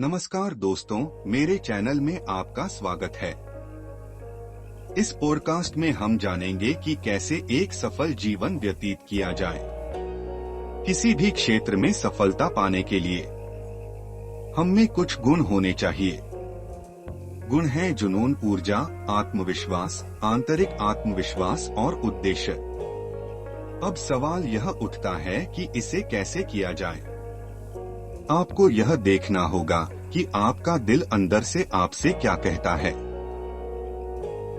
नमस्कार दोस्तों, मेरे चैनल में आपका स्वागत है। इस पॉडकास्ट में हम जानेंगे कि कैसे एक सफल जीवन व्यतीत किया जाए। किसी भी क्षेत्र में सफलता पाने के लिए हम में कुछ गुण होने चाहिए। गुण है जुनून, ऊर्जा, आत्मविश्वास, आंतरिक आत्मविश्वास और उद्देश्य। अब सवाल यह उठता है कि इसे कैसे किया जाए। आपको यह देखना होगा कि आपका दिल अंदर से आपसे क्या कहता है।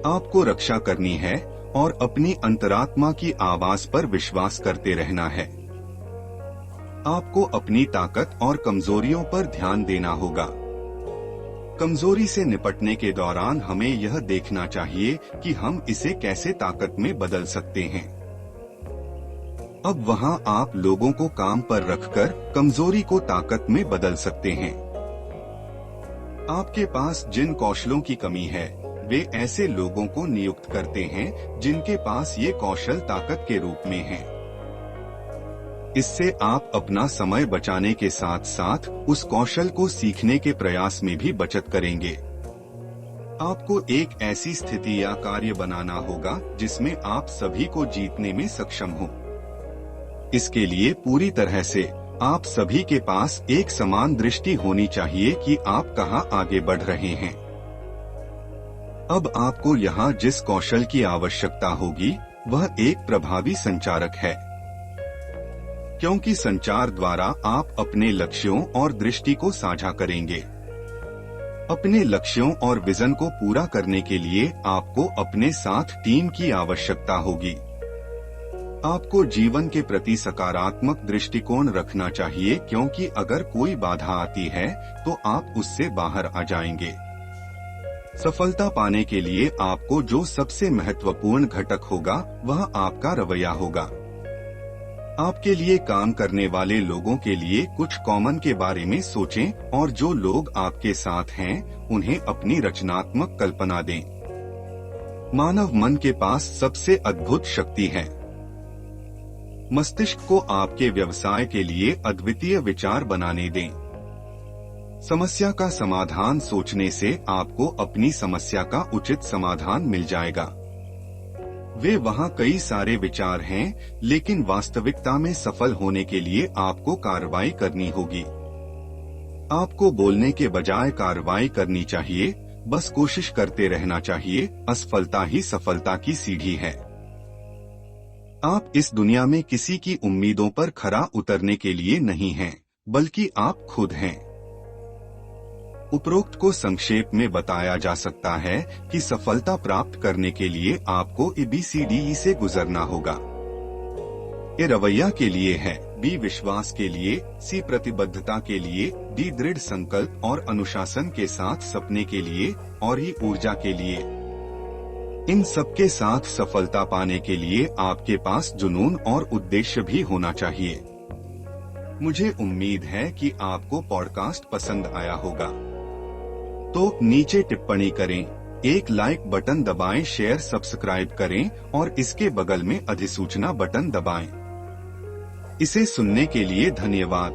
आपको रक्षा करनी है और अपनी अंतरात्मा की आवाज पर विश्वास करते रहना है। आपको अपनी ताकत और कमजोरियों पर ध्यान देना होगा। कमजोरी से निपटने के दौरान हमें यह देखना चाहिए कि हम इसे कैसे ताकत में बदल सकते हैं। अब वहां आप लोगों को काम पर रखकर कमजोरी को ताकत में बदल सकते हैं। आपके पास जिन कौशलों की कमी है, वे ऐसे लोगों को नियुक्त करते हैं जिनके पास ये कौशल ताकत के रूप में हैं। इससे आप अपना समय बचाने के साथ साथ उस कौशल को सीखने के प्रयास में भी बचत करेंगे। आपको एक ऐसी स्थिति या कार्य बनाना होगा जिसमें आप सभी को जीतने में सक्षम हो। इसके लिए पूरी तरह से आप सभी के पास एक समान दृष्टि होनी चाहिए कि आप कहां आगे बढ़ रहे हैं। अब आपको यहां जिस कौशल की आवश्यकता होगी वह एक प्रभावी संचारक है, क्योंकि संचार द्वारा आप अपने लक्ष्यों और दृष्टि को साझा करेंगे। अपने लक्ष्यों और विजन को पूरा करने के लिए आपको अपने साथ टीम की आवश्यकता होगी। आपको जीवन के प्रति सकारात्मक दृष्टिकोण रखना चाहिए, क्योंकि अगर कोई बाधा आती है तो आप उससे बाहर आ जाएंगे। सफलता पाने के लिए आपको जो सबसे महत्वपूर्ण घटक होगा वह आपका रवैया होगा। आपके लिए काम करने वाले लोगों के लिए कुछ कॉमन के बारे में सोचें और जो लोग आपके साथ हैं उन्हें अपनी रचनात्मक कल्पना दें। मानव मन के पास सबसे अद्भुत शक्ति है। मस्तिष्क को आपके व्यवसाय के लिए अद्वितीय विचार बनाने दें। समस्या का समाधान सोचने से आपको अपनी समस्या का उचित समाधान मिल जाएगा। वे वहां कई सारे विचार हैं, लेकिन वास्तविकता में सफल होने के लिए आपको कार्रवाई करनी होगी। आपको बोलने के बजाय कार्रवाई करनी चाहिए, बस कोशिश करते रहना चाहिए। असफलता ही सफलता की सीढ़ी है। आप इस दुनिया में किसी की उम्मीदों पर खरा उतरने के लिए नहीं हैं, बल्कि आप खुद हैं। उपरोक्त को संक्षेप में बताया जा सकता है कि सफलता प्राप्त करने के लिए आपको ABCDE से गुजरना होगा। ए रवैया के लिए है, B विश्वास के लिए, C प्रतिबद्धता के लिए, D दृढ़ संकल्प और अनुशासन के साथ सपने के लिए और E ऊर्जा के लिए। इन सबके साथ सफलता पाने के लिए आपके पास जुनून और उद्देश्य भी होना चाहिए। मुझे उम्मीद है कि आपको पॉडकास्ट पसंद आया होगा। तो नीचे टिप्पणी करें, एक लाइक बटन दबाएं, शेयर सब्सक्राइब करें और इसके बगल में अधिसूचना बटन दबाएं। इसे सुनने के लिए धन्यवाद।